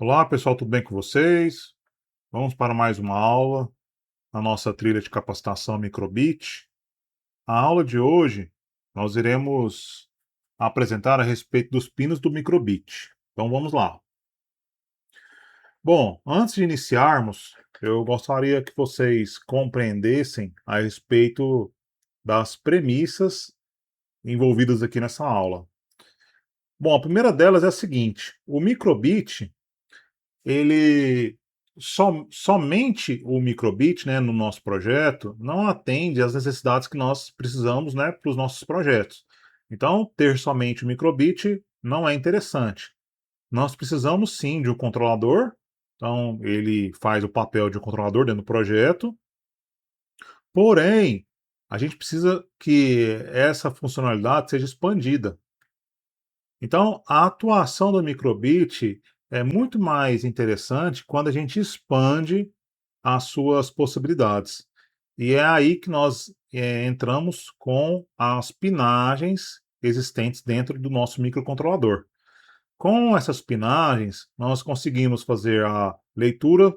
Olá, pessoal, tudo bem com vocês? Vamos para mais uma aula na nossa trilha de capacitação Microbit. A aula de hoje nós iremos apresentar a respeito dos pinos do Microbit. Então vamos lá. Bom, antes de iniciarmos, eu gostaria que vocês compreendessem a respeito das premissas envolvidas aqui nessa aula. Bom, a primeira delas é a seguinte: o Microbit ele somente o microbit, né, no nosso projeto, não atende às necessidades que nós precisamos, né, para os nossos projetos. Então, ter somente o microbit não é interessante. Nós precisamos sim de um controlador. Então, ele faz o papel de um controlador dentro do projeto. Porém, a gente precisa que essa funcionalidade seja expandida. Então, a atuação do microbit é muito mais interessante quando a gente expande as suas possibilidades. E é aí que nós entramos com as pinagens existentes dentro do nosso microcontrolador. Com essas pinagens, nós conseguimos fazer a leitura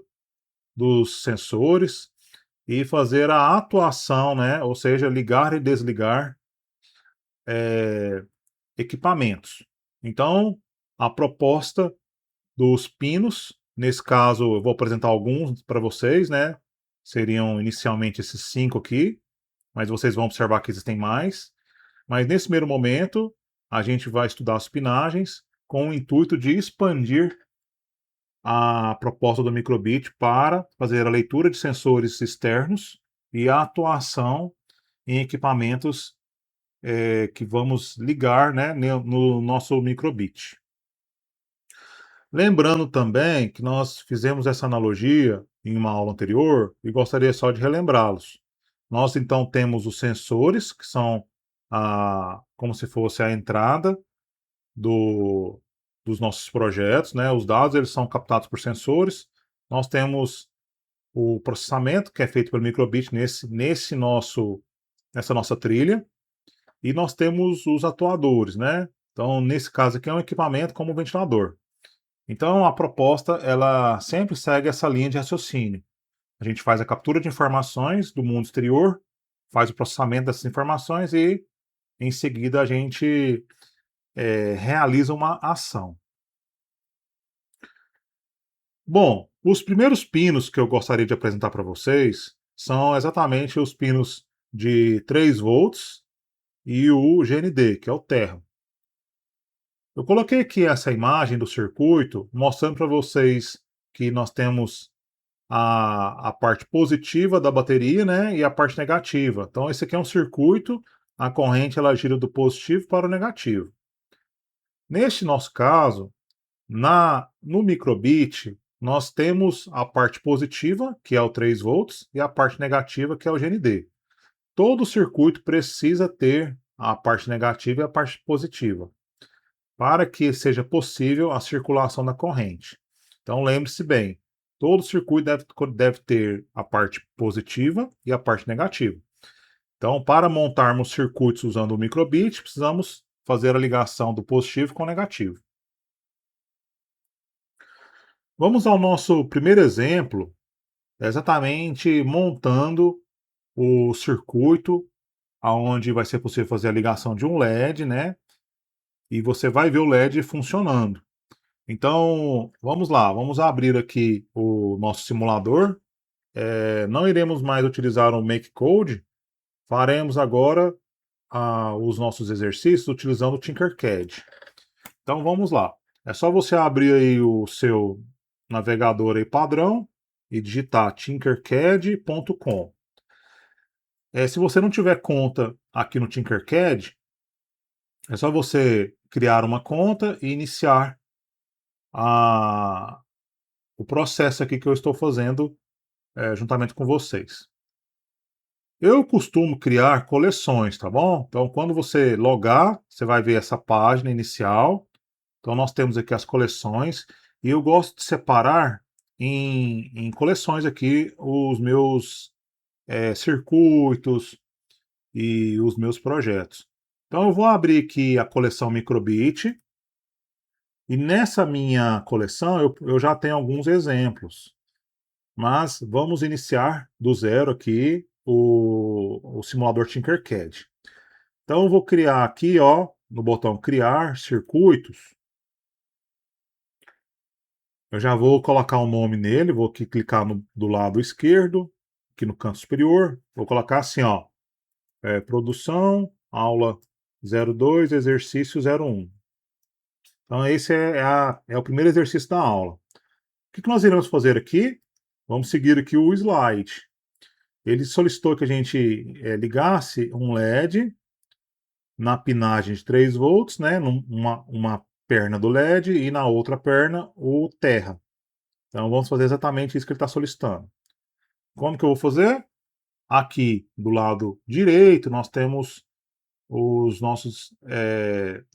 dos sensores e fazer a atuação, né? Ou seja, ligar e desligar equipamentos. Então, a proposta dos pinos, nesse caso, eu vou apresentar alguns para vocês, né? Seriam inicialmente esses 5 aqui, mas vocês vão observar que existem mais. Mas nesse primeiro momento, a gente vai estudar as pinagens com o intuito de expandir a proposta do microbit para fazer a leitura de sensores externos e a atuação em equipamentos que vamos ligar, né, no nosso microbit. Lembrando também que nós fizemos essa analogia em uma aula anterior e gostaria só de relembrá-los. Nós então temos os sensores, que são como se fosse a entrada do, dos nossos projetos, né? Os dados eles são captados por sensores. Nós temos o processamento que é feito pelo microbit nessa nossa trilha, e nós temos os atuadores, né? Então, nesse caso aqui é um equipamento como o ventilador. Então, a proposta, ela sempre segue essa linha de raciocínio. A gente faz a captura de informações do mundo exterior, faz o processamento dessas informações e, em seguida, a gente realiza uma ação. Bom, os primeiros pinos que eu gostaria de apresentar para vocês são exatamente os pinos de 3 volts e o GND, que é o terra. Eu coloquei aqui essa imagem do circuito, mostrando para vocês que nós temos a parte positiva da bateria, né, e a parte negativa. Então, esse aqui é um circuito, a corrente ela gira do positivo para o negativo. Neste nosso caso, no microbit, nós temos a parte positiva, que é o 3 volts, e a parte negativa, que é o GND. Todo circuito precisa ter a parte negativa e a parte positiva, para que seja possível a circulação da corrente. Então lembre-se bem, todo circuito deve ter a parte positiva e a parte negativa. Então, para montarmos circuitos usando o microbit, precisamos fazer a ligação do positivo com o negativo. Vamos ao nosso primeiro exemplo, exatamente montando o circuito, aonde vai ser possível fazer a ligação de um LED, né? E você vai ver o LED funcionando. Então, vamos lá, vamos abrir aqui o nosso simulador. Não iremos mais utilizar o Make Code, faremos agora os nossos exercícios utilizando o Tinkercad. Então, vamos lá. É só você abrir aí o seu navegador aí padrão e digitar tinkercad.com. Se você não tiver conta aqui no Tinkercad, é só você criar uma conta e iniciar a, o processo aqui que eu estou fazendo juntamente com vocês. Eu costumo criar coleções, tá bom? Então, quando você logar, você vai ver essa página inicial. Então, nós temos aqui as coleções e eu gosto de separar em coleções aqui os meus circuitos e os meus projetos. Então, eu vou abrir aqui a coleção Microbit E nessa minha coleção eu já tenho alguns exemplos, mas vamos iniciar do zero aqui o simulador Tinkercad. Então eu vou criar aqui, ó, no botão criar circuitos. Eu já vou colocar um nome nele, vou aqui clicar do lado esquerdo, aqui no canto superior, vou colocar assim, ó, produção, aula 02, exercício 01. Então esse é o primeiro exercício da aula. O que nós iremos fazer aqui? Vamos seguir aqui o slide. Ele solicitou que a gente ligasse um LED na pinagem de 3 volts, né, uma perna do LED e na outra perna o terra. Então vamos fazer exatamente isso que ele está solicitando. Como que eu vou fazer? Aqui do lado direito nós temos os nossos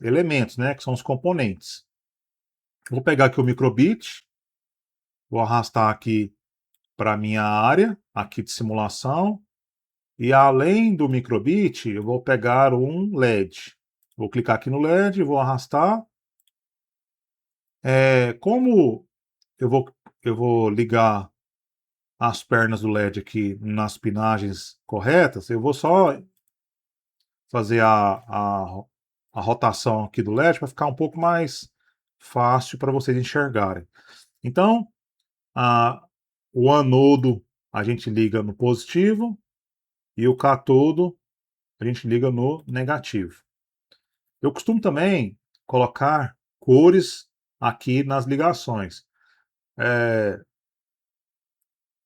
elementos, né, que são os componentes. Vou pegar aqui o microbit, vou arrastar aqui para a minha área aqui de simulação. E além do microbit, eu vou pegar um LED. Vou clicar aqui no LED, vou arrastar. Como eu vou ligar as pernas do LED aqui nas pinagens corretas, eu vou só fazer a rotação aqui do LED para ficar um pouco mais fácil para vocês enxergarem. Então, o anodo a gente liga no positivo e o catodo a gente liga no negativo. Eu costumo também colocar cores aqui nas ligações.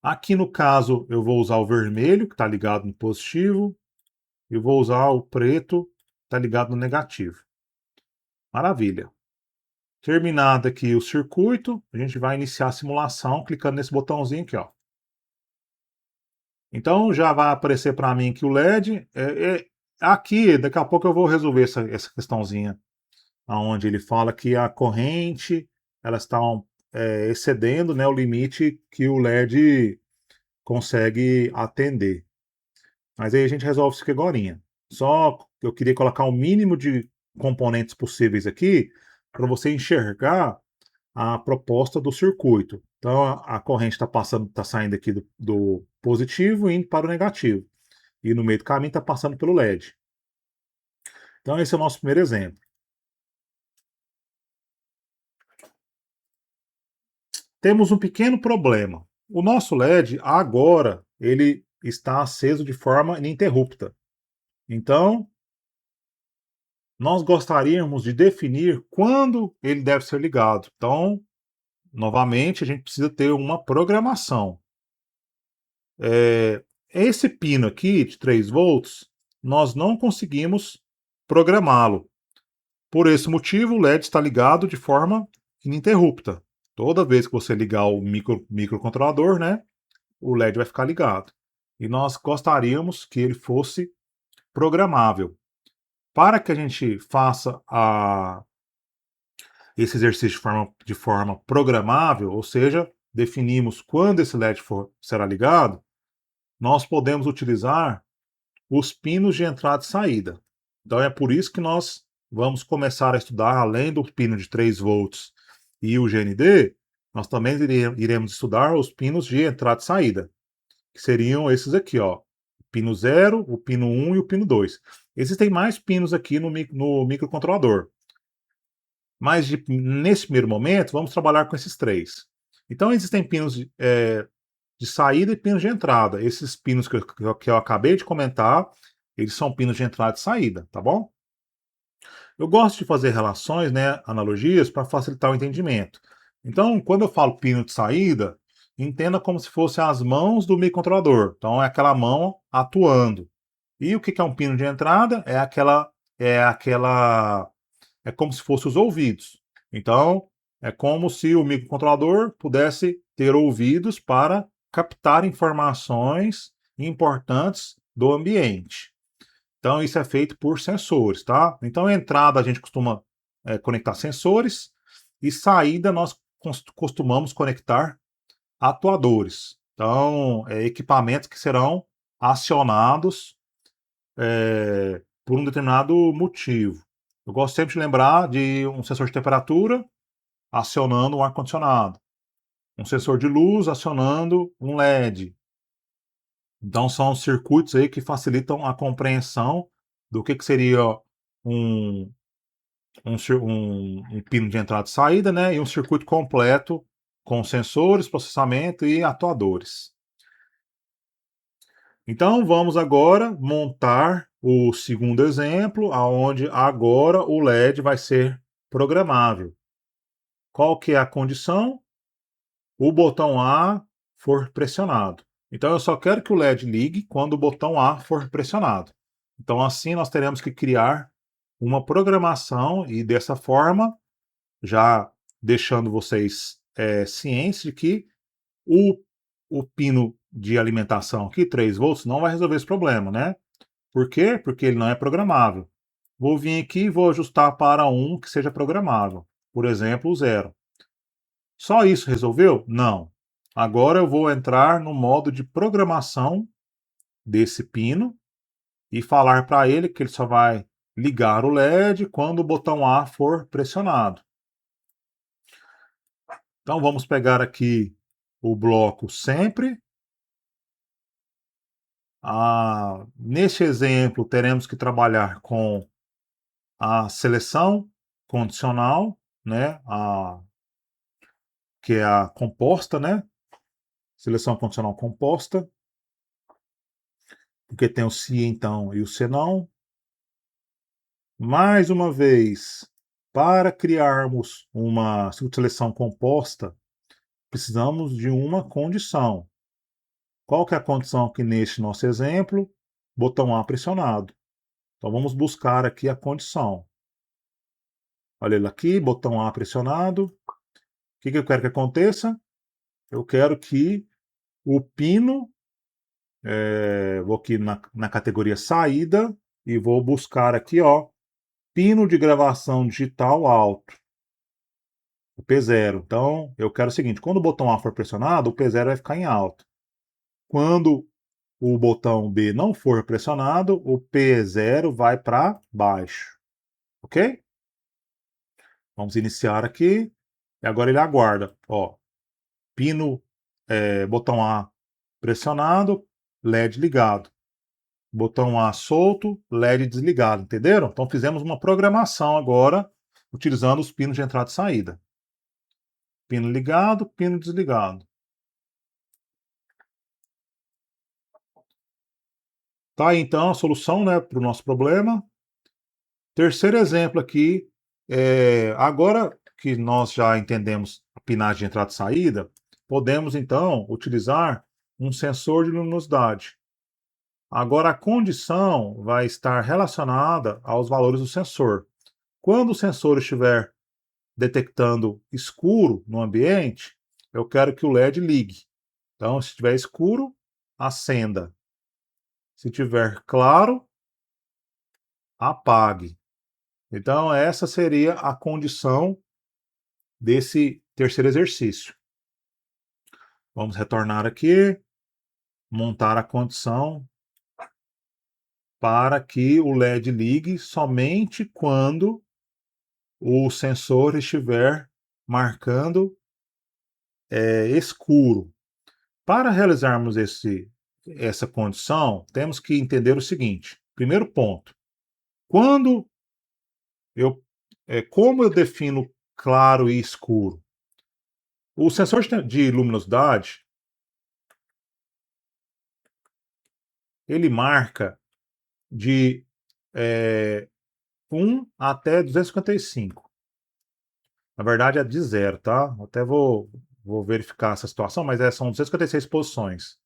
Aqui no caso eu vou usar o vermelho, que está ligado no positivo, e vou usar o preto, que está ligado no negativo. Maravilha. Terminado aqui o circuito, a gente vai iniciar a simulação clicando nesse botãozinho aqui, ó. Então já vai aparecer para mim aqui o LED. Aqui, daqui a pouco eu vou resolver essa questãozinha, onde ele fala que a corrente elas estão excedendo, né, o limite que o LED consegue atender. Mas aí a gente resolve isso aqui agorinha. Só eu queria colocar o mínimo de componentes possíveis aqui para você enxergar a proposta do circuito. Então a corrente está passando, está saindo aqui do positivo e indo para o negativo. E no meio do caminho está passando pelo LED. Então esse é o nosso primeiro exemplo. Temos um pequeno problema. O nosso LED agora ele está aceso de forma ininterrupta. Então nós gostaríamos de definir quando ele deve ser ligado. Então, novamente, a gente precisa ter uma programação. Esse pino aqui de 3 volts, nós não conseguimos programá-lo. Por esse motivo, o LED está ligado de forma ininterrupta. Toda vez que você ligar o microcontrolador, né, o LED vai ficar ligado. E nós gostaríamos que ele fosse programável. Para que a gente faça esse exercício de forma programável, ou seja, definimos quando esse LED será ligado, nós podemos utilizar os pinos de entrada e saída. Então é por isso que nós vamos começar a estudar, além do pino de 3 volts e o GND, nós também iremos estudar os pinos de entrada e saída, que seriam esses aqui, ó, o pino 0, o pino 1 e o pino 2. Existem mais pinos aqui no microcontrolador. Mas nesse primeiro momento, vamos trabalhar com esses 3. Então existem pinos de saída e pinos de entrada. Esses pinos que eu acabei de comentar, eles são pinos de entrada e saída, tá bom? Eu gosto de fazer relações, né, analogias, para facilitar o entendimento. Então, quando eu falo pino de saída, entenda como se fossem as mãos do microcontrolador. Então, é aquela mão atuando. E o que é um pino de entrada? É como se fossem os ouvidos. Então, é como se o microcontrolador pudesse ter ouvidos para captar informações importantes do ambiente. Então, isso é feito por sensores, tá? Então, entrada a gente costuma conectar sensores e saída nós costumamos conectar atuadores. Então, equipamentos que serão acionados por um determinado motivo. Eu gosto sempre de lembrar de um sensor de temperatura acionando um ar-condicionado. Um sensor de luz acionando um LED. Então são circuitos aí que facilitam a compreensão do que seria um, um pino de entrada e saída, né? E um circuito completo com sensores, processamento e atuadores. Então vamos agora montar o segundo exemplo, aonde agora o LED vai ser programável. Qual que é a condição? O botão A for pressionado. Então eu só quero que o LED ligue quando o botão A for pressionado. Então assim nós teremos que criar uma programação e dessa forma, já deixando vocês cientes de que o, o pino de alimentação aqui, 3 volts, não vai resolver esse problema, né? Por quê? Porque ele não é programável. Vou vir aqui e vou ajustar para um que seja programável. Por exemplo, o 0. Só isso resolveu? Não. Agora eu vou entrar no modo de programação desse pino e falar para ele que ele só vai ligar o LED quando o botão A for pressionado. Então vamos pegar aqui o bloco sempre. Neste exemplo, teremos que trabalhar com a seleção condicional, né? Que é a composta, né? Seleção condicional composta, porque tem o se então e o se não. Mais uma vez, para criarmos uma seleção composta, precisamos de uma condição. Qual que é a condição aqui neste nosso exemplo? Botão A pressionado. Então vamos buscar aqui a condição. Olha ele aqui, botão A pressionado. O que eu quero que aconteça? Eu quero que o pino, vou aqui na categoria saída e vou buscar aqui, ó, pino de gravação digital alto, o P0. Então eu quero o seguinte, quando o botão A for pressionado, o P0 vai ficar em alto. Quando o botão B não for pressionado, o P0 vai para baixo. Ok? Vamos iniciar aqui. E agora ele aguarda. Ó, pino, botão A pressionado, LED ligado. Botão A solto, LED desligado. Entenderam? Então fizemos uma programação agora, utilizando os pinos de entrada e saída. Pino ligado, pino desligado. Tá aí então a solução, né, para o nosso problema. Terceiro exemplo aqui, agora que nós já entendemos a pinagem de entrada e saída, podemos então utilizar um sensor de luminosidade. Agora a condição vai estar relacionada aos valores do sensor. Quando o sensor estiver detectando escuro no ambiente, eu quero que o LED ligue. Então, se estiver escuro, acenda. Se estiver claro, apague. Então, essa seria a condição desse terceiro exercício. Vamos retornar aqui, montar a condição para que o LED ligue somente quando o sensor estiver marcando escuro. Para realizarmos essa condição, temos que entender o seguinte. Primeiro ponto, quando como eu defino claro e escuro? O sensor de luminosidade, ele marca de 1 até 255. Na verdade é de 0, tá? Até vou verificar essa situação, mas são 256 posições.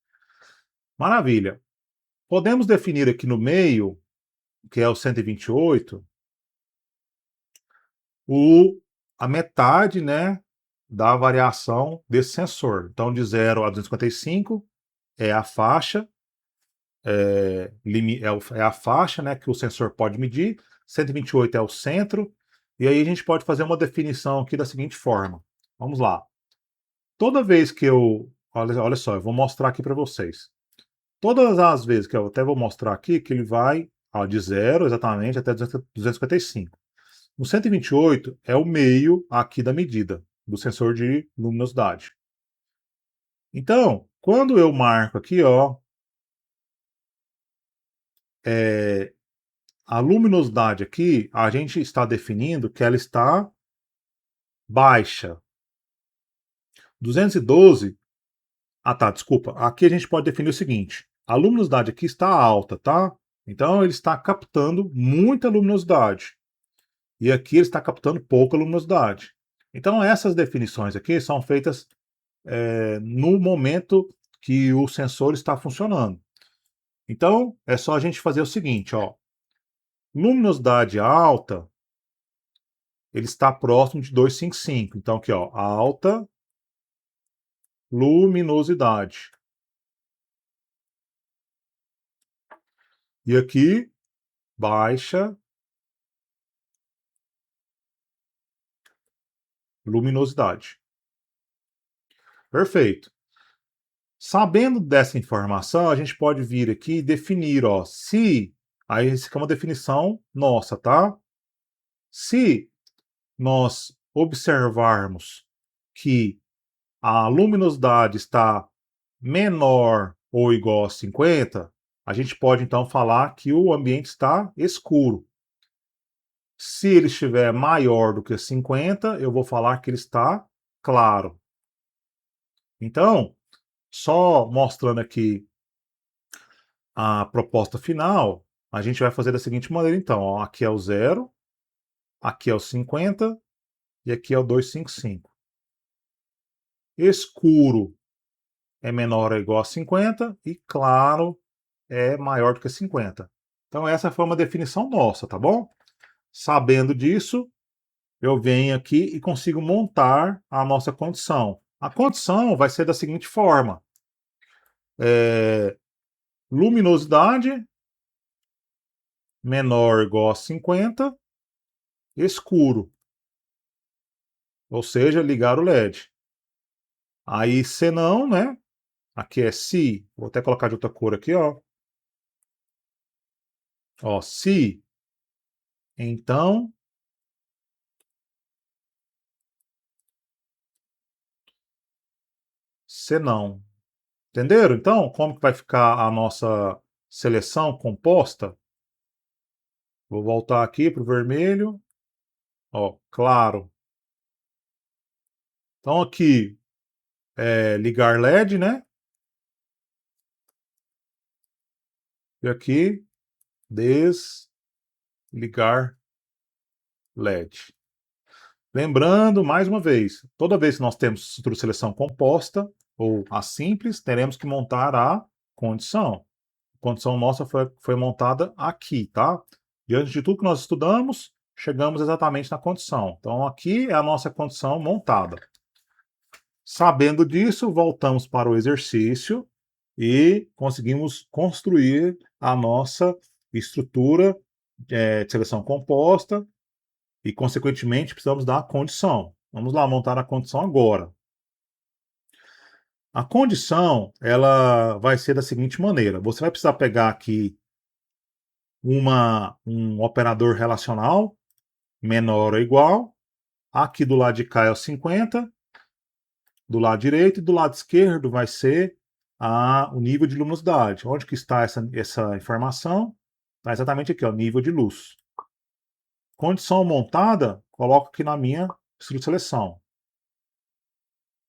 Maravilha. Podemos definir aqui no meio, que é o 128, a metade, né, da variação desse sensor. Então, de 0 a 255 é a faixa, é a faixa, né, que o sensor pode medir. 128 é o centro. E aí a gente pode fazer uma definição aqui da seguinte forma. Vamos lá. Toda vez que olha só, eu vou mostrar aqui para vocês. Todas as vezes que eu até vou mostrar aqui, que ele vai de 0 exatamente até 255. O 128 é o meio aqui da medida. do sensor de luminosidade. Então, quando eu marco aqui, ó, a luminosidade aqui, a gente está definindo que ela está baixa. 212, tá, desculpa. Aqui a gente pode definir o seguinte: a luminosidade aqui está alta, tá? Então ele está captando muita luminosidade. E aqui ele está captando pouca luminosidade. Então essas definições aqui são feitas no momento que o sensor está funcionando. Então é só a gente fazer o seguinte, ó. Luminosidade alta, ele está próximo de 255. Então aqui, ó, alta luminosidade. E aqui, baixa luminosidade. Perfeito. Sabendo dessa informação, a gente pode vir aqui e definir, ó, se, aí isso aqui é uma definição nossa, tá? Se nós observarmos que a luminosidade está menor ou igual a 50, a gente pode então falar que o ambiente está escuro. Se ele estiver maior do que 50, eu vou falar que ele está claro. Então, só mostrando aqui a proposta final, a gente vai fazer da seguinte maneira, então. Ó, aqui é o 0, aqui é o 50 e aqui é o 255. Escuro é menor ou igual a 50 e claro é maior do que 50. Então essa foi uma definição nossa, tá bom? Sabendo disso, eu venho aqui e consigo montar a nossa condição. A condição vai ser da seguinte forma. Luminosidade menor ou igual a 50, escuro. Ou seja, ligar o LED. Aí, se não, né? Aqui é se. Vou até colocar de outra cor aqui, ó. Ó, se. Então. Se não. Entenderam? Então, como que vai ficar a nossa seleção composta? Vou voltar aqui para o vermelho. Ó, claro. Então, aqui é ligar LED, né? E aqui, desligar LED. Lembrando, mais uma vez, toda vez que nós temos estrutura de seleção composta ou a simples, teremos que montar a condição. A condição nossa foi montada aqui, tá? Diante de tudo que nós estudamos, chegamos exatamente na condição. Então, aqui é a nossa condição montada. Sabendo disso, voltamos para o exercício e conseguimos construir a nossa estrutura de seleção composta e, consequentemente, precisamos da condição. Vamos lá montar a condição agora. A condição, ela vai ser da seguinte maneira. Você vai precisar pegar aqui um operador relacional menor ou igual. Aqui do lado de cá é o 50. Do lado direito e do lado esquerdo vai ser o nível de luminosidade. Onde que está essa informação? Está exatamente aqui, ó, nível de luz. Condição montada, coloco aqui na minha estrutura de seleção.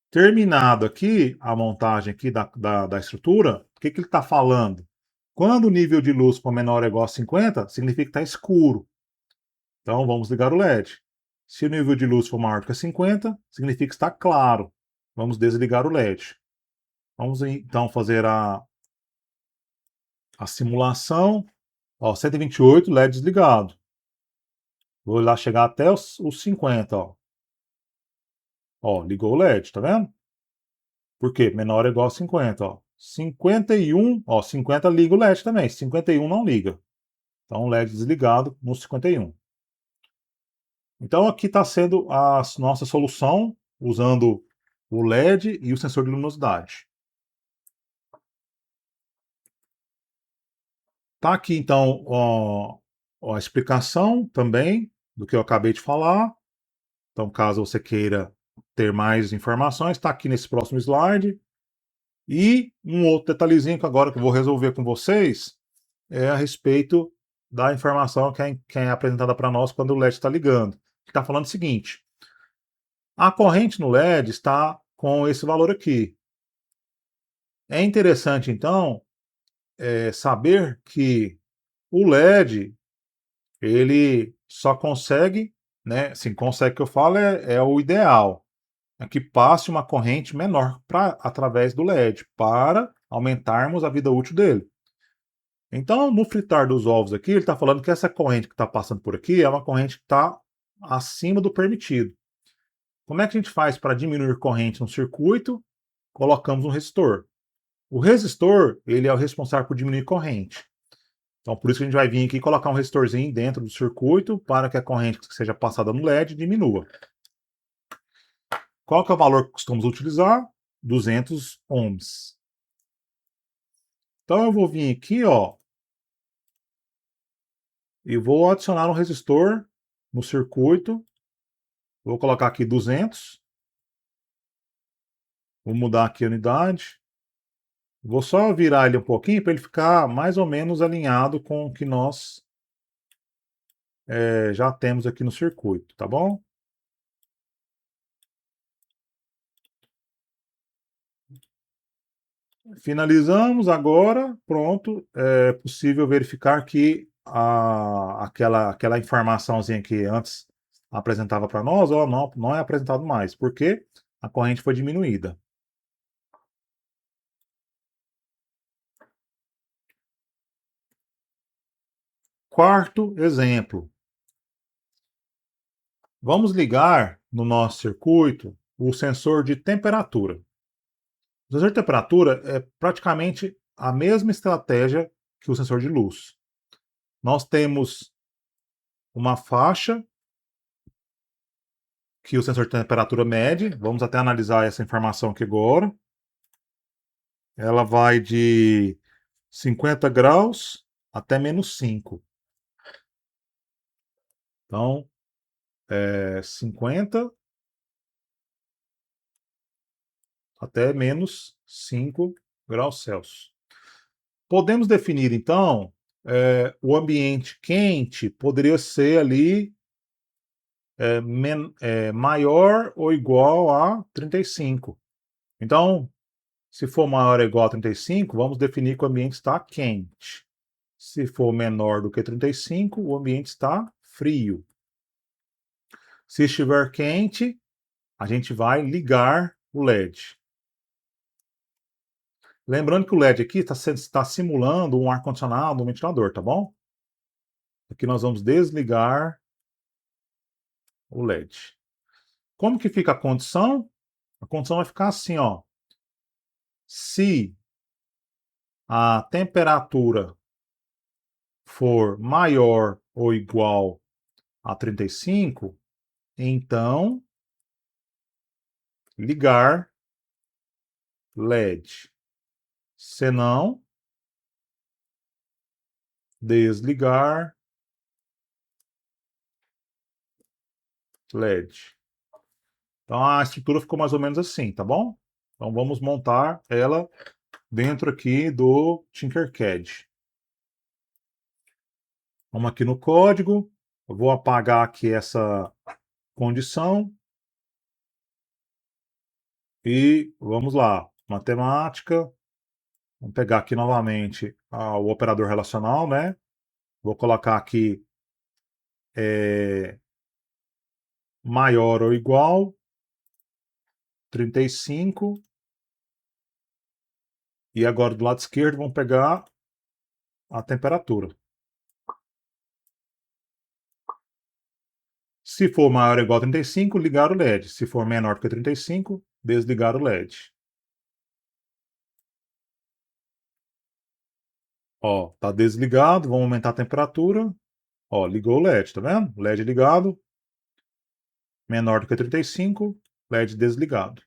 Terminado aqui a montagem aqui da estrutura, o que ele está falando? Quando o nível de luz for menor ou igual a 50, significa que está escuro. Então vamos ligar o LED. Se o nível de luz for maior que 50, significa que está claro. Vamos desligar o LED. Vamos então fazer a simulação. Ó, 128, LED desligado. Vou lá chegar até os 50, ó. Ó, ligou o LED, tá vendo? Por quê? Menor ou igual a 50, ó. 51, ó, 50 liga o LED também, 51 não liga. Então, LED desligado no 51. Então, aqui está sendo a nossa solução, usando o LED e o sensor de luminosidade. Tá aqui, então, ó, a explicação também do que eu acabei de falar. Então, caso você queira ter mais informações, está aqui nesse próximo slide. E um outro detalhezinho que agora que eu vou resolver com vocês é a respeito da informação que é apresentada para nós quando o LED está ligando. Está falando o seguinte: a corrente no LED está com esse valor aqui. É interessante, então, saber que o LED, ele só consegue, né? Assim, consegue que eu falo é o ideal, é que passe uma corrente menor através do LED, para aumentarmos a vida útil dele. Então, no fritar dos ovos aqui, ele está falando que essa corrente que está passando por aqui é uma corrente que está acima do permitido. Como é que a gente faz para diminuir corrente no circuito? Colocamos um resistor. O resistor, ele é o responsável por diminuir corrente. Então, por isso que a gente vai vir aqui e colocar um resistorzinho dentro do circuito para que a corrente que seja passada no LED diminua. Qual que é o valor que costumamos utilizar? 200 ohms. Então, eu vou vir aqui, ó, e vou adicionar um resistor no circuito. Vou colocar aqui 200. Vou mudar aqui a unidade. Vou só virar ele um pouquinho para ele ficar mais ou menos alinhado com o que nós já temos aqui no circuito, tá bom? Finalizamos agora, pronto. É possível verificar que aquela informaçãozinha que antes apresentava para nós, ó, não é apresentado mais, porque a corrente foi diminuída. Quarto exemplo. Vamos ligar no nosso circuito o sensor de temperatura. O sensor de temperatura é praticamente a mesma estratégia que o sensor de luz. Nós temos uma faixa que o sensor de temperatura mede. Vamos até analisar essa informação aqui agora. Ela vai de 50 graus até menos 5. Então, 50 até menos 5 graus Celsius. Podemos definir, então, o ambiente quente poderia ser ali maior ou igual a 35. Então, se for maior ou igual a 35, vamos definir que o ambiente está quente. Se for menor do que 35, o ambiente está frio. Se estiver quente, a gente vai ligar o LED. Lembrando que o LED aqui está simulando um ar-condicionado, um ventilador, tá bom? Aqui nós vamos desligar o LED. Como que fica a condição? A condição vai ficar assim, ó. Se a temperatura for maior ou igual a 35, então ligar LED. Se não, desligar LED. Então a estrutura ficou mais ou menos assim, tá bom? Então vamos montar ela dentro aqui do Tinkercad. Vamos aqui no código. Eu vou apagar aqui essa condição. E vamos lá. Matemática. Vamos pegar aqui novamente o operador relacional, né? Vou colocar aqui maior ou igual 35. E agora do lado esquerdo vamos pegar a temperatura. Se for maior ou igual a 35, ligar o LED. Se for menor do que 35, desligar o LED. Ó, tá desligado, vamos aumentar a temperatura. Ó, ligou o LED, tá vendo? LED ligado. Menor do que 35, LED desligado.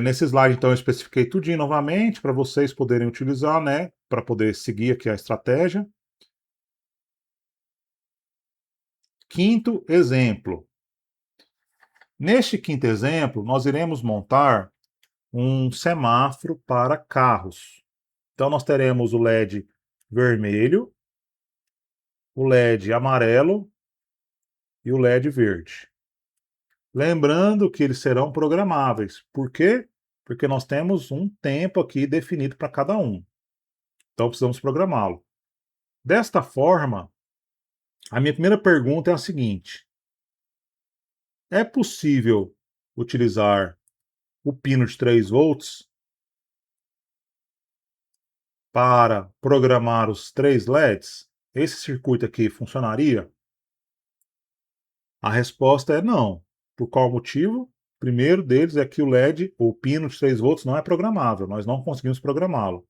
Nesse slide, então, eu especifiquei tudinho novamente para vocês poderem utilizar, né? Para poder seguir aqui a estratégia. quinto exemplo. Neste quinto exemplo, nós iremos montar um semáforo para carros. Então, nós teremos o LED vermelho, o LED amarelo e o LED verde. Lembrando que eles serão programáveis. Por quê? Porque nós temos um tempo aqui definido para cada um. Então, precisamos programá-lo. Desta forma, a minha primeira pergunta é a seguinte: é possível utilizar o pino de 3 volts para programar os 3 LEDs? Esse circuito aqui funcionaria? A resposta é não. Por qual motivo? O primeiro deles é que o LED, o pino de 3 volts, não é programável, nós não conseguimos programá-lo.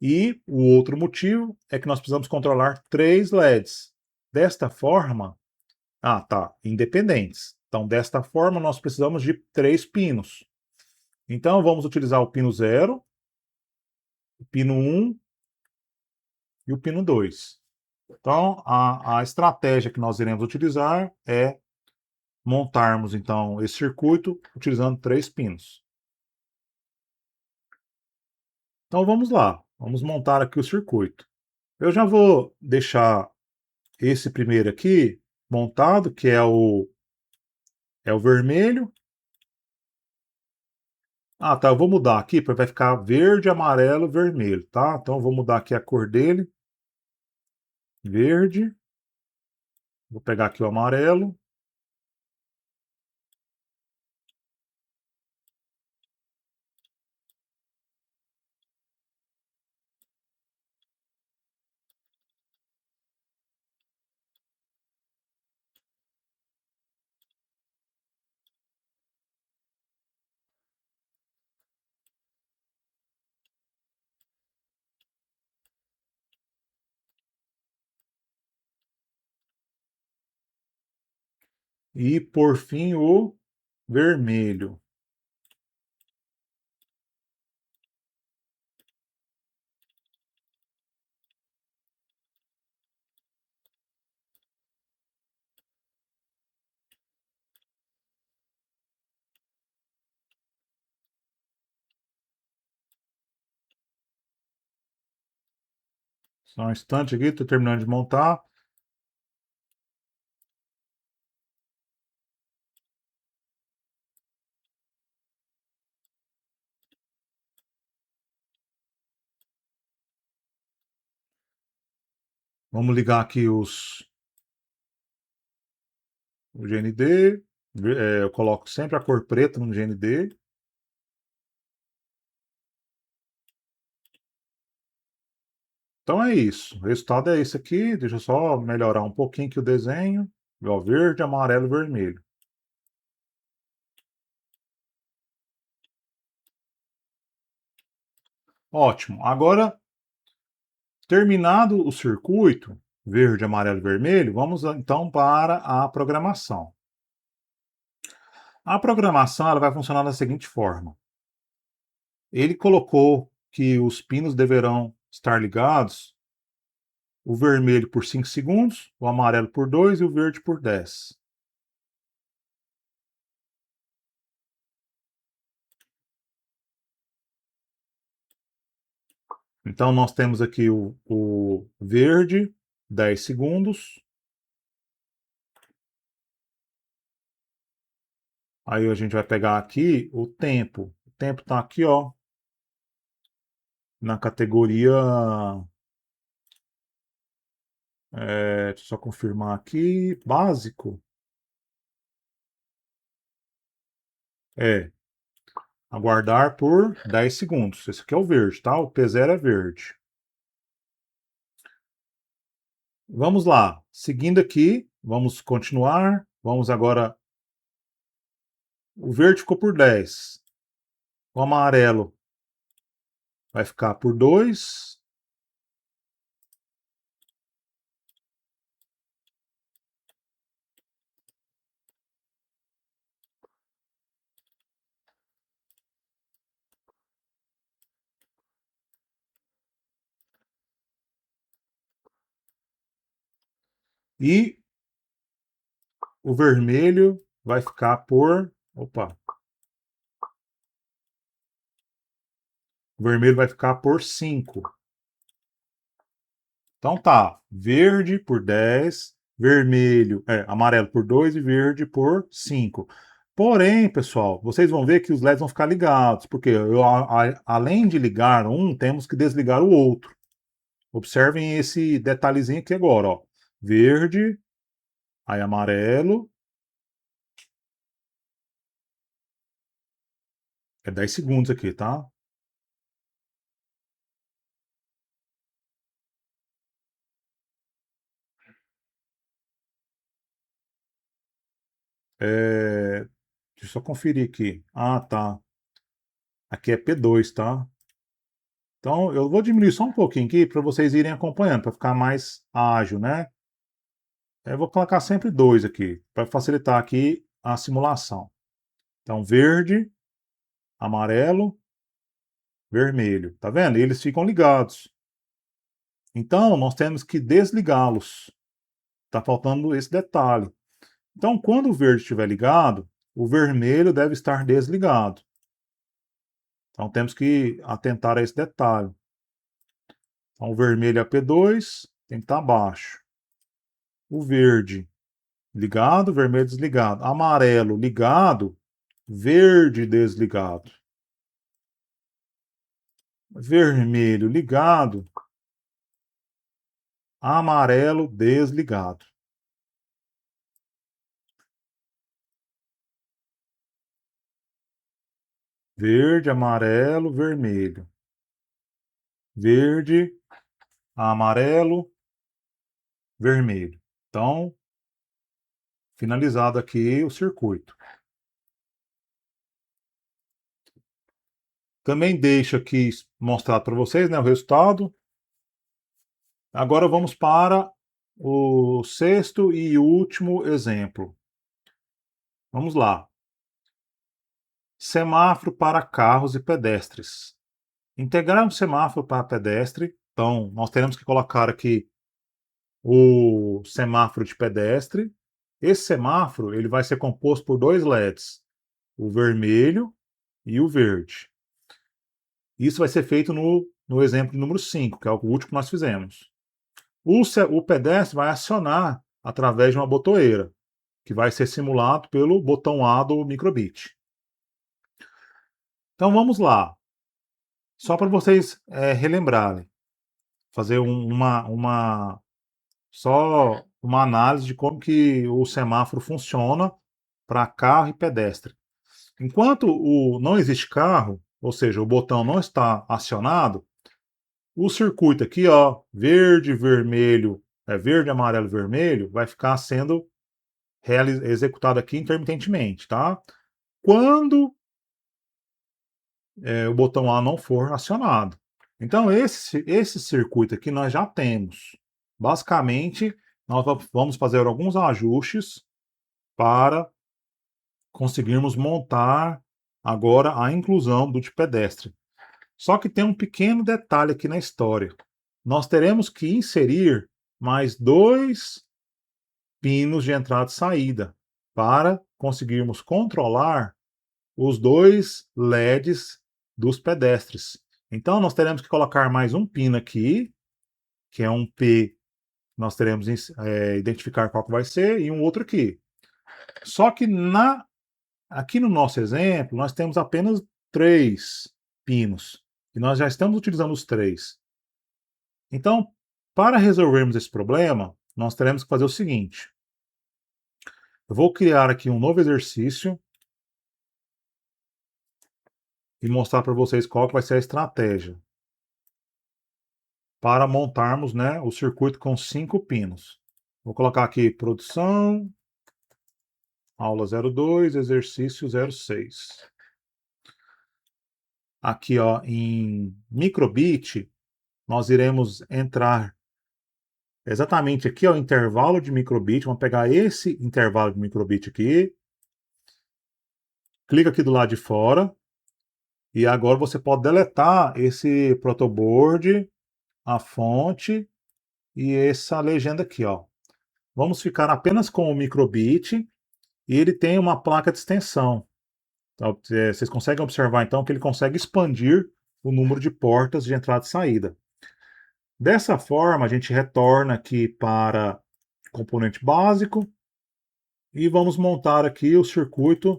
E o outro motivo é que nós precisamos controlar 3 LEDs. Desta forma, independentes. Então, desta forma, nós precisamos de 3 pinos. Então, vamos utilizar o pino 0, o pino 1 e o pino 2. Então, a estratégia que nós iremos utilizar é montarmos, então, esse circuito utilizando 3 pinos. Então, vamos lá. Vamos montar aqui o circuito. Eu já vou deixar esse primeiro aqui montado, que é o vermelho. Eu vou mudar aqui, vai ficar verde, amarelo, vermelho, tá? Então, eu vou mudar aqui a cor dele. Verde. Vou pegar aqui o amarelo. E, por fim, o vermelho. Só um instante aqui, estou terminando de montar. Vamos ligar aqui o GND. Eu coloco sempre a cor preta no GND. Então é isso. O resultado é esse aqui. Deixa eu só melhorar um pouquinho aqui o desenho. Ó, verde, amarelo e vermelho. Ótimo. Agora, terminado o circuito, verde, amarelo e vermelho, vamos então para a programação. A programação ela vai funcionar da seguinte forma. Ele colocou que os pinos deverão estar ligados, o vermelho por 5 segundos, o amarelo por 2 e o verde por 10. Então, nós temos aqui o verde, 10 segundos. Aí a gente vai pegar aqui o tempo. O tempo está aqui, ó, na categoria. Deixa eu só confirmar aqui. Básico. É. Aguardar por 10 segundos. Esse aqui é o verde, tá? O P0 é verde. Vamos lá. Seguindo aqui, vamos continuar. Vamos agora. O verde ficou por 10. O amarelo vai ficar por 2. E O vermelho vai ficar por... Opa! O vermelho vai ficar por 5. Então tá, verde por 10, amarelo por 2 e verde por 5. Porém, pessoal, vocês vão ver que os LEDs vão ficar ligados, porque além de ligar um, temos que desligar o outro. Observem esse detalhezinho aqui agora, ó. Verde, aí amarelo. É 10 segundos aqui, tá? Deixa eu só conferir aqui. Ah, tá. Aqui é P2, tá? Então, eu vou diminuir só um pouquinho aqui para vocês irem acompanhando, para ficar mais ágil, né? Eu vou colocar sempre 2 aqui, para facilitar aqui a simulação. Então, verde, amarelo, vermelho. Tá vendo? E eles ficam ligados. Então, nós temos que desligá-los. Tá faltando esse detalhe. Então, quando o verde estiver ligado, o vermelho deve estar desligado. Então, temos que atentar a esse detalhe. Então, o vermelho é P2, tem que estar abaixo. O verde ligado, vermelho desligado. Amarelo ligado, verde desligado. Vermelho ligado, amarelo desligado. Verde, amarelo, vermelho. Verde, amarelo, vermelho. Então, finalizado aqui o circuito. Também deixo aqui mostrado para vocês, né, o resultado. Agora vamos para o sexto e último exemplo. Vamos lá. Semáforo para carros e pedestres. Integrar um semáforo para pedestre. Então, nós teremos que colocar aqui o semáforo de pedestre. Esse semáforo ele vai ser composto por 2 LEDs, o vermelho e o verde. Isso vai ser feito no exemplo número 5, que é o último que nós fizemos. O pedestre vai acionar através de uma botoeira, que vai ser simulado pelo botão A do microbit. Então vamos lá. Só para vocês relembrarem, fazer só uma análise de como que o semáforo funciona para carro e pedestre. Enquanto não existe carro, ou seja, o botão não está acionado, o circuito aqui, ó, verde, vermelho, verde, amarelo, vermelho, vai ficar sendo executado aqui intermitentemente, tá? Quando o botão A não for acionado. Então, esse circuito aqui nós já temos. Basicamente, nós vamos fazer alguns ajustes para conseguirmos montar agora a inclusão do de pedestre. Só que tem um pequeno detalhe aqui na história. Nós teremos que inserir mais 2 pinos de entrada e saída para conseguirmos controlar os 2 LEDs dos pedestres. Então, nós teremos que colocar mais um pino aqui, que é um P, nós teremos identificar qual que vai ser, e um outro aqui. Só que aqui no nosso exemplo, nós temos apenas 3 pinos, e nós já estamos utilizando os 3. Então, para resolvermos esse problema, nós teremos que fazer o seguinte. Eu vou criar aqui um novo exercício e mostrar para vocês qual que vai ser a estratégia para montarmos, né, o circuito com 5 pinos. Vou colocar aqui produção, aula 02, exercício 06. Aqui, ó, em microbit, nós iremos entrar exatamente aqui, ó, intervalo de microbit. Vamos pegar esse intervalo de microbit aqui. Clica aqui do lado de fora. E agora você pode deletar esse protoboard, a fonte e essa legenda aqui, ó. vamos ficar apenas com o microbit e ele tem uma placa de extensão. Então, vocês conseguem observar então que ele consegue expandir o número de portas de entrada e saída. Dessa forma, a gente retorna aqui para o componente básico e vamos montar aqui o circuito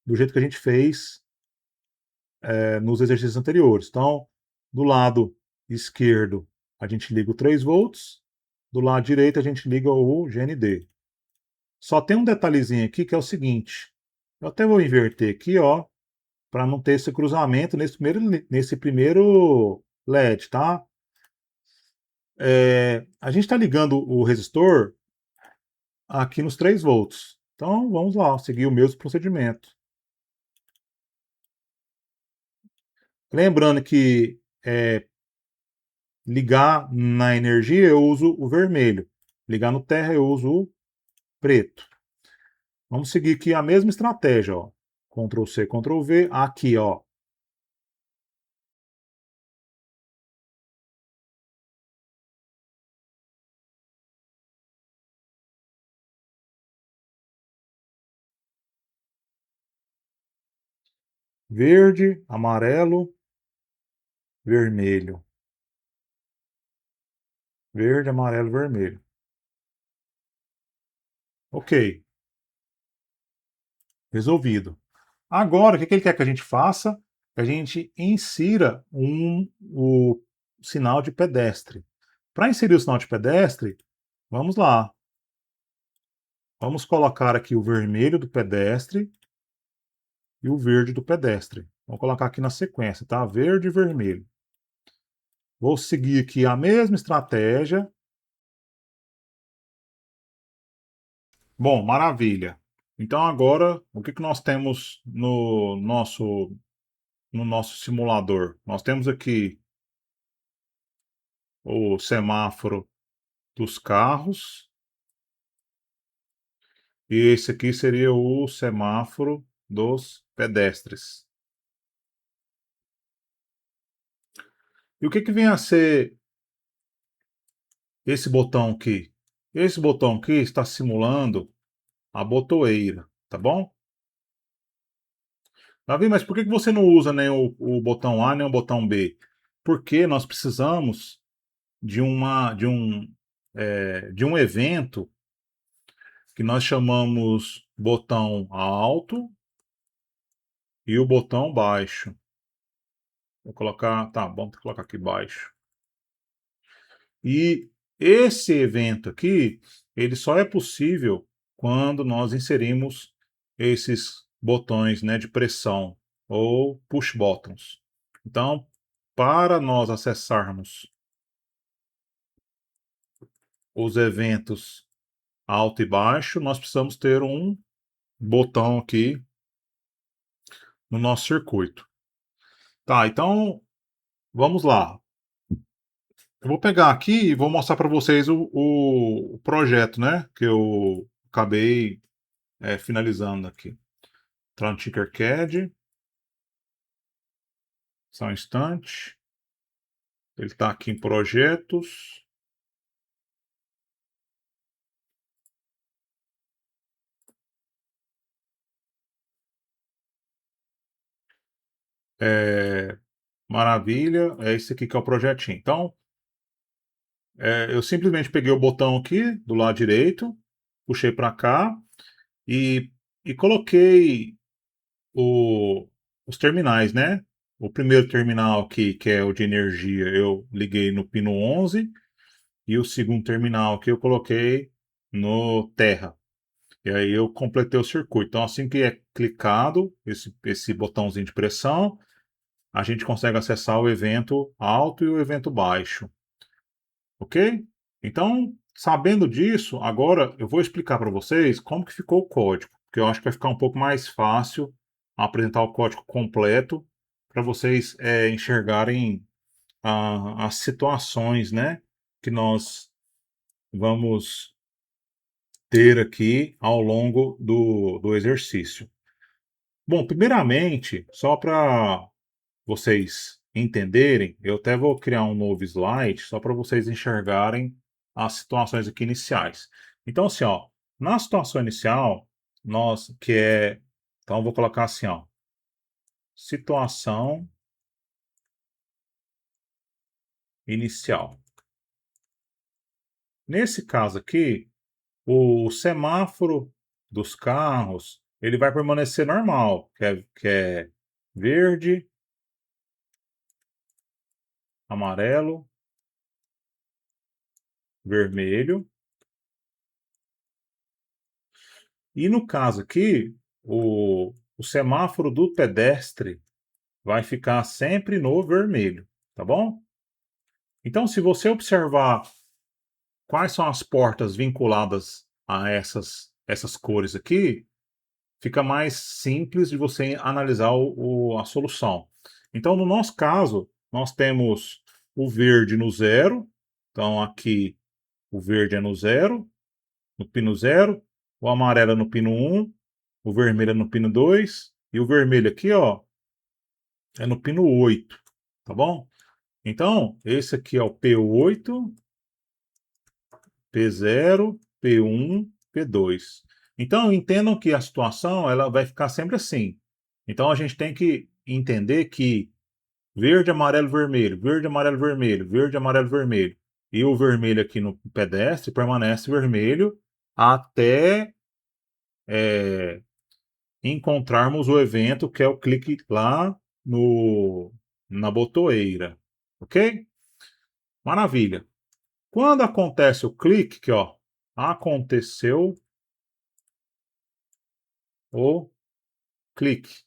do jeito que a gente fez nos exercícios anteriores. Então, do lado esquerdo, a gente liga o 3 volts, do lado direito, a gente liga o GND. Só tem um detalhezinho aqui que é o seguinte, eu até vou inverter aqui, ó, para não ter esse cruzamento nesse primeiro LED, tá? A gente está ligando o resistor aqui nos 3 volts. Então, vamos lá, seguir o mesmo procedimento. Lembrando que ligar na energia eu uso o vermelho. Ligar no terra eu uso o preto. Vamos seguir aqui a mesma estratégia, ó. Ctrl C, Ctrl V, aqui, ó. Verde, amarelo, vermelho. Verde, amarelo, vermelho. Ok. Resolvido. Agora, o que ele quer que a gente faça? Que a gente insira o sinal de pedestre. Para inserir o sinal de pedestre, vamos lá. Vamos colocar aqui o vermelho do pedestre e o verde do pedestre. Vou colocar aqui na sequência, tá? Verde e vermelho. Vou seguir aqui a mesma estratégia. Bom, maravilha. Então agora, o que nós temos no nosso simulador? Nós temos aqui o semáforo dos carros. E esse aqui seria o semáforo dos pedestres. E o que vem a ser esse botão aqui? Esse botão aqui está simulando a botoeira, tá bom? Davi, mas por que você não usa nem o botão A nem o botão B? Porque nós precisamos de um evento que nós chamamos botão alto e o botão baixo. Vou colocar, tá, vamos colocar aqui baixo. E esse evento aqui, ele só é possível quando nós inserimos esses botões, né, de pressão ou push buttons. Então, para nós acessarmos os eventos alto e baixo, nós precisamos ter um botão aqui no nosso circuito. Tá, então vamos lá. Eu vou pegar aqui e vou mostrar para vocês o projeto, né, que eu acabei finalizando aqui. Entrar no Tinkercad. Só um instante. Ele está aqui em projetos. Maravilha. É esse aqui que é o projetinho. Então, eu simplesmente peguei o botão aqui do lado direito, puxei para cá e, coloquei os terminais, né? O primeiro terminal aqui, que é o de energia, eu liguei no pino 11 e o segundo terminal aqui eu coloquei no terra. E aí eu completei o circuito. Então, assim que é clicado esse botãozinho de pressão, a gente consegue acessar o evento alto e o evento baixo. Ok? Então, sabendo disso, agora eu vou explicar para vocês como que ficou o código, porque eu acho que vai ficar um pouco mais fácil apresentar o código completo para vocês enxergarem as situações, né, que nós vamos ter aqui ao longo do exercício. Bom, primeiramente, só para vocês entenderem, eu até vou criar um novo slide só para vocês enxergarem as situações aqui iniciais. Então, assim, ó, na situação inicial, então eu vou colocar assim, ó, situação inicial. Nesse caso aqui, o semáforo dos carros, ele vai permanecer normal, que é verde, amarelo, vermelho. E no caso aqui, o semáforo do pedestre vai ficar sempre no vermelho, tá bom? Então, se você observar quais são as portas vinculadas a essas cores aqui, fica mais simples de você analisar a solução. Então, no nosso caso, nós temos o verde no zero. Então, aqui o verde é no zero, no pino zero, o amarelo é no pino 1, o vermelho é no pino 2 e o vermelho aqui, ó, é no pino 8, tá bom? Então, esse aqui é o P8, P0, P1, P2. Então, entendam que a situação ela vai ficar sempre assim. Então, a gente tem que entender que verde, amarelo, vermelho, verde, amarelo, vermelho, verde, amarelo, vermelho. E o vermelho aqui no pedestre permanece vermelho até encontrarmos o evento que é o clique lá no, na botoeira. Ok? Maravilha. Quando acontece o clique, que ó, aconteceu o clique.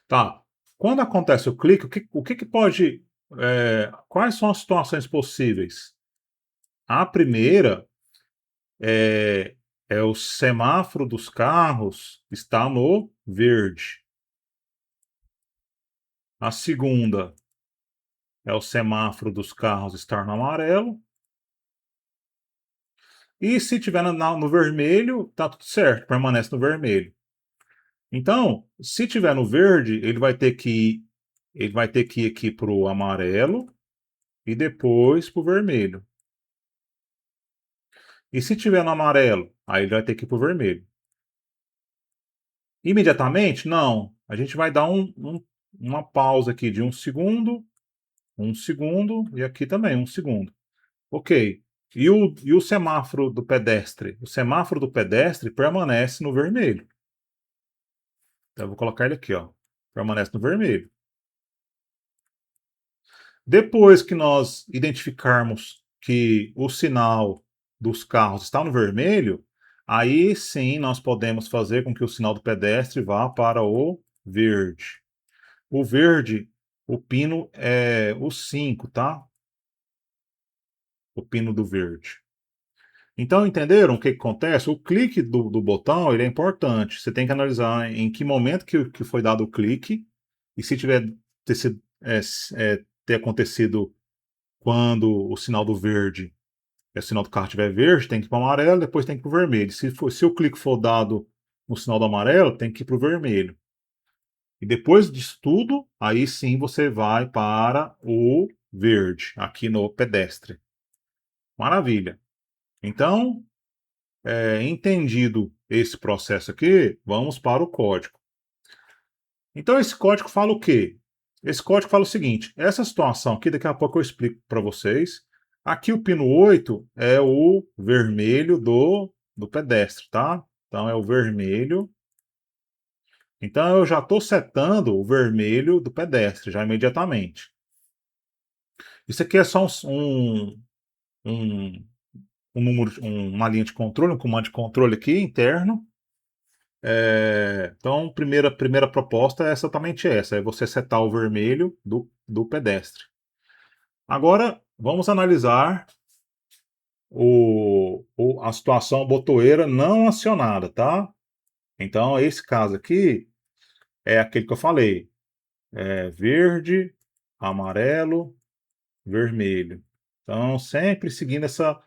Tá. Quando acontece o clique, o que pode. Quais são as situações possíveis? A primeira é, é o semáforo dos carros está no verde. A segunda é o semáforo dos carros estar no amarelo. E se tiver no vermelho, tá tudo certo, permanece no vermelho. Então, se tiver no verde, ele vai ter que ir aqui para o amarelo e depois para o vermelho. E se tiver no amarelo, aí ele vai ter que ir para o vermelho. Imediatamente? Não. A gente vai dar uma pausa aqui de um segundo e aqui também um segundo. Ok. E o semáforo do pedestre? O semáforo do pedestre permanece no vermelho. Então eu vou colocar ele aqui, ó. Permanece no vermelho. Depois que nós identificarmos que o sinal dos carros está no vermelho, aí sim nós podemos fazer com que o sinal do pedestre vá para o verde. O verde, o pino é o 5, tá? O pino do verde. Então, entenderam o que acontece? O clique do botão ele é importante. Você tem que analisar em que momento que foi dado o clique e se tiver ter acontecido quando o sinal do verde, o sinal do carro estiver verde, tem que ir para o amarelo, depois tem que ir para o vermelho. Se o clique for dado no sinal do amarelo, tem que ir para o vermelho. E depois disso tudo, aí sim você vai para o verde, aqui no pedestre. Maravilha. Então, entendido esse processo aqui, vamos para o código. Então, esse código fala o quê? Esse código fala o seguinte: essa situação aqui, daqui a pouco eu explico para vocês. Aqui o pino 8 é o vermelho do pedestre, tá? Então é o vermelho. Então eu já estou setando o vermelho do pedestre, já imediatamente. Isso aqui é só um, um número, uma linha de controle, um comando de controle aqui interno. Então, primeira proposta é exatamente essa: é você setar o vermelho do pedestre. Agora, vamos analisar a situação botoeira não acionada, tá? Então, esse caso aqui é aquele que eu falei: verde, amarelo, vermelho. Então, sempre seguindo essa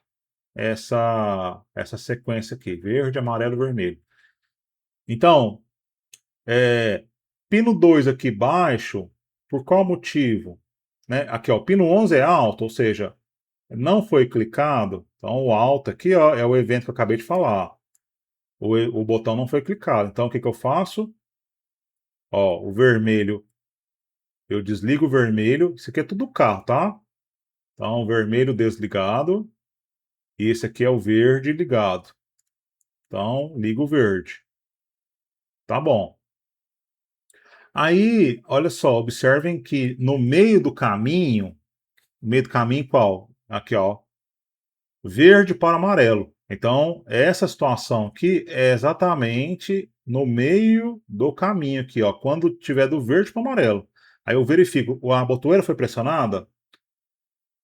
sequência aqui: verde, amarelo, vermelho. Então, pino 2 aqui baixo, por qual motivo? né? Aqui, ó, pino 11 é alto, ou seja, não foi clicado. Então, o alto aqui, ó, é o evento que eu acabei de falar. O botão não foi clicado. Então, o que que eu faço? Ó, o vermelho, eu desligo o vermelho. Isso aqui é tudo carro, tá? Então, vermelho desligado. E esse aqui é o verde ligado. Então, liga o verde. Tá bom. Aí, olha só, observem que no meio do caminho qual? Aqui, ó, verde para amarelo. Então, essa situação aqui é exatamente no meio do caminho aqui, ó, quando tiver do verde para o amarelo. Aí eu verifico, a botoeira foi pressionada?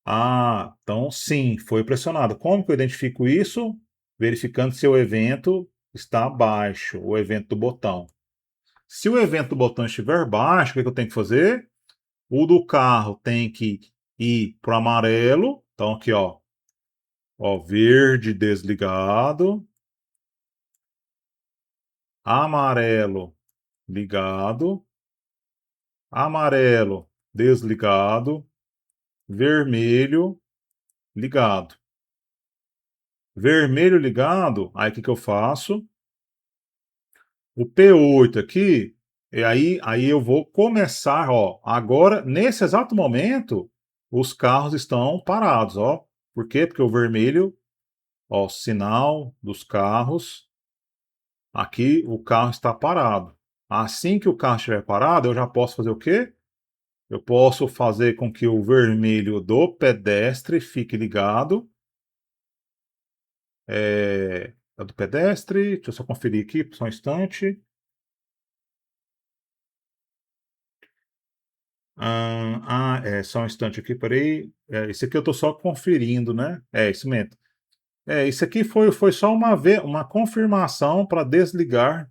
Ah, então sim, foi pressionada. Como que eu identifico isso? Verificando se o evento está baixo, o evento do botão. Se o evento do botão estiver baixo, o que eu tenho que fazer? O do carro tem que ir para o amarelo. Então aqui, ó, verde desligado, amarelo ligado, amarelo desligado, vermelho ligado. Vermelho ligado, aí o que que eu faço? O P8 aqui, e aí eu vou começar, ó, agora, nesse exato momento, os carros estão parados, ó. Por quê? Porque o vermelho, ó, sinal dos carros, aqui o carro está parado. Assim que o carro estiver parado, eu já posso fazer o quê? Eu posso fazer com que o vermelho do pedestre fique ligado. É do pedestre, deixa eu só conferir aqui, só um instante. Só um instante aqui, peraí. Esse aqui eu tô só conferindo, né? É, isso mesmo. Isso aqui foi só uma confirmação para desligar.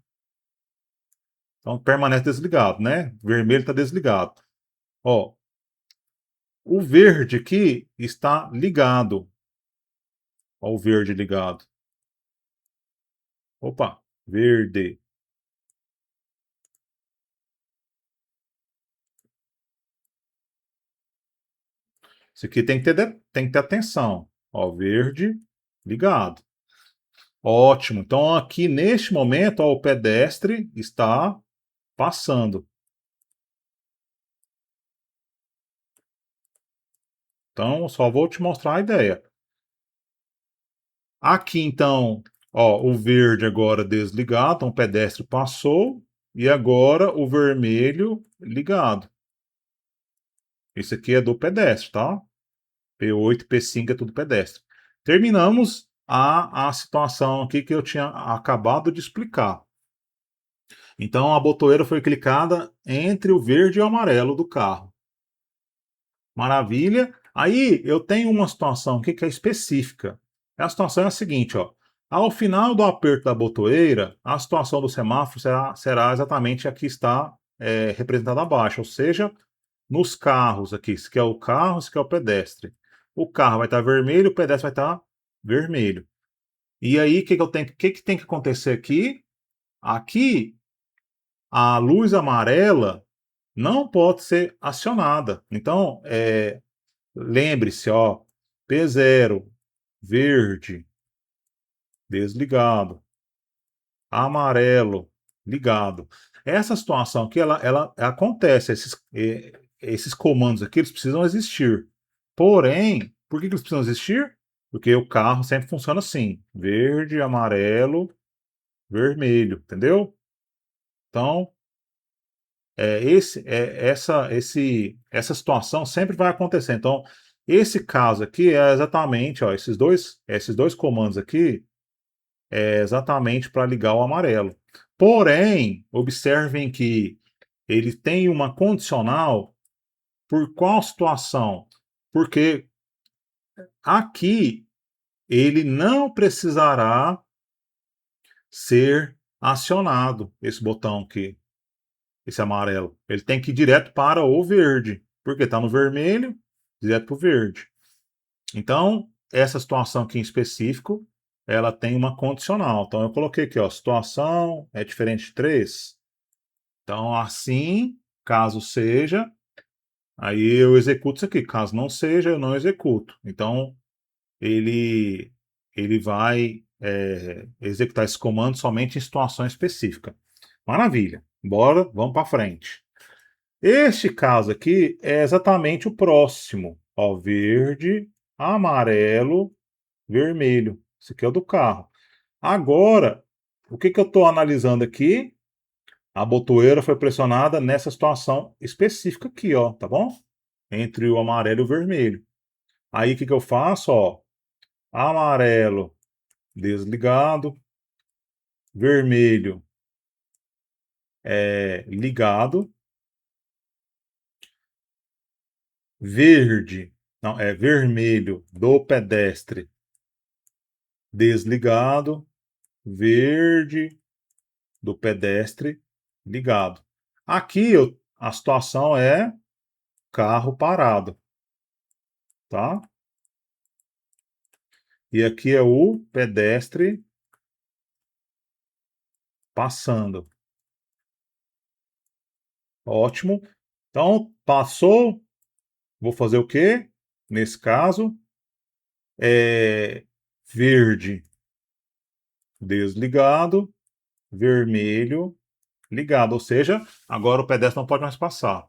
Então permanece desligado, né? Vermelho está desligado. Ó, o verde aqui está ligado. Ó, o verde ligado. Opa, verde. Isso aqui tem que ter atenção. Ó, verde ligado. Ótimo. Então aqui neste momento, ó, o pedestre está passando. Então, só vou te mostrar a ideia. Aqui, então, ó, o verde agora desligado, então o pedestre passou, e agora o vermelho ligado. Esse aqui é do pedestre, tá? P8 e P5 é tudo pedestre. Terminamos a situação aqui que eu tinha acabado de explicar. Então, a botoeira foi clicada entre o verde e o amarelo do carro. Maravilha. Aí eu tenho uma situação aqui que é específica. A situação é a seguinte, ó. Ao final do aperto da botoeira, a situação do semáforo será exatamente a que está representada abaixo, ou seja, nos carros aqui, se quer o carro, se quer o pedestre. O carro vai estar vermelho, o pedestre vai estar vermelho. E aí, o que tem que acontecer aqui? Aqui, a luz amarela não pode ser acionada. Então, lembre-se, ó, P0, verde, desligado, amarelo, ligado. Essa situação aqui, ela acontece, esses comandos aqui, eles precisam existir. Porém, por que eles precisam existir? Porque o carro sempre funciona assim, verde, amarelo, vermelho, entendeu? Então, essa situação sempre vai acontecer. Então, esse caso aqui é exatamente, ó, esses dois comandos aqui é exatamente para ligar o amarelo. Porém, observem que ele tem uma condicional por qual situação? Porque aqui ele não precisará ser acionado, esse botão aqui, esse amarelo. Ele tem que ir direto para o verde, porque está no vermelho, direto para o verde. Então, essa situação aqui em específico, ela tem uma condicional. Então, eu coloquei aqui, ó, situação é diferente de 3. Então, assim, caso seja, Aí eu executo isso aqui. Caso não seja, eu não executo. Então, ele vai executar esse comando somente em situação específica. Maravilha. Bora, vamos para frente. Este caso aqui é exatamente o próximo. Ó, verde, amarelo, vermelho. Esse aqui é o do carro. Agora, o que eu estou analisando aqui? A botoeira foi pressionada nessa situação específica aqui, ó, tá bom? Entre o amarelo e o vermelho. Aí o que eu faço, ó? Amarelo desligado, vermelho ligado, verde, não, é vermelho do pedestre desligado, verde do pedestre ligado. Aqui a situação é carro parado, tá? E aqui é o pedestre passando. Ótimo. Então, passou. Vou fazer o quê? Nesse caso, verde desligado, vermelho ligado. Ou seja, agora o pedestre não pode mais passar.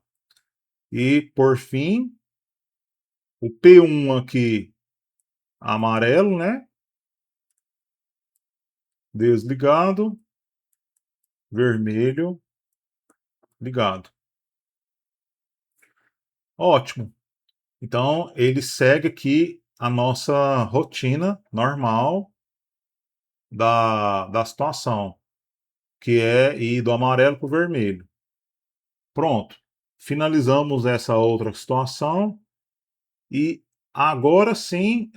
E, por fim, o P1 aqui amarelo, né? Desligado, vermelho ligado. Ótimo. Então, ele segue aqui a nossa rotina normal da situação, que é ir do amarelo para o vermelho. Pronto. Finalizamos essa outra situação e agora sim,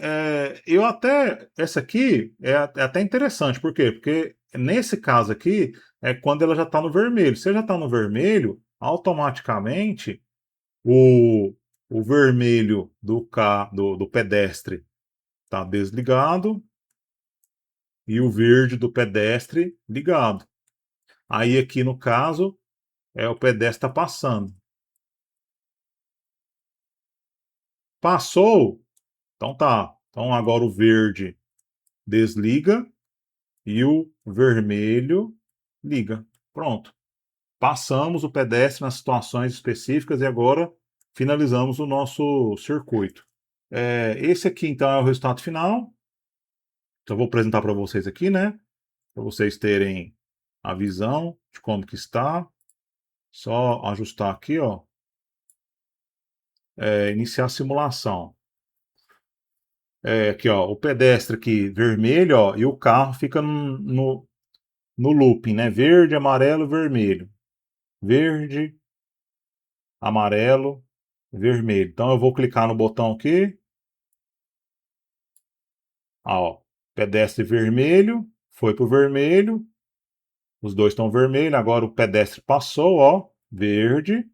eu até. Essa aqui é até interessante, por quê? Porque nesse caso aqui é quando ela já está no vermelho. Se já está no vermelho, automaticamente o, o vermelho do pedestre está desligado e o verde do pedestre ligado. Aí aqui no caso, o pedestre está passando. Passou, então tá. Então agora o verde desliga e o vermelho liga. Pronto. Passamos o pedestre nas situações específicas e agora finalizamos o nosso circuito. Esse aqui então é o resultado final. Então eu vou apresentar para vocês aqui, né? Para vocês terem a visão de como que está. Só ajustar aqui, ó. Iniciar a simulação. Aqui, ó, o pedestre aqui vermelho, ó, e o carro fica no looping, né? Verde, amarelo, vermelho. Verde, amarelo, vermelho. Então eu vou clicar no botão aqui. Ó, pedestre vermelho, foi pro vermelho. Os dois estão vermelhos. Agora o pedestre passou, ó, verde.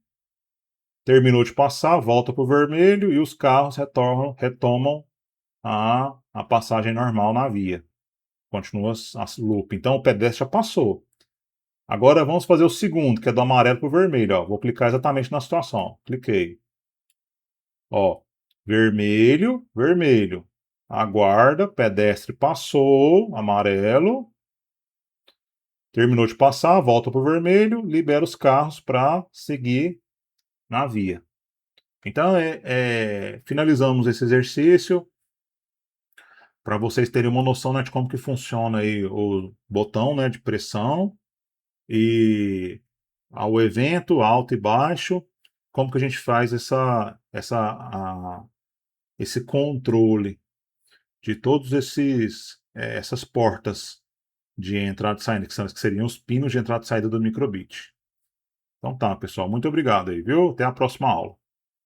Terminou de passar, volta pro vermelho e os carros retomam a passagem normal na via. Continua a loop. Então o pedestre já passou. Agora vamos fazer o segundo, que é do amarelo para o vermelho. Ó. Vou clicar exatamente na situação. Cliquei. Ó, vermelho, vermelho. Aguarda, pedestre passou, amarelo. Terminou de passar, volta para o vermelho, libera os carros para seguir na via. Então, finalizamos esse exercício para vocês terem uma noção, né, de como que funciona aí o botão, né, de pressão e ao evento alto e baixo, como que a gente faz esse controle de todos essas portas de entrada e saída, que seriam os pinos de entrada e saída do microbit. Então tá, pessoal, muito obrigado aí, viu? Até a próxima aula.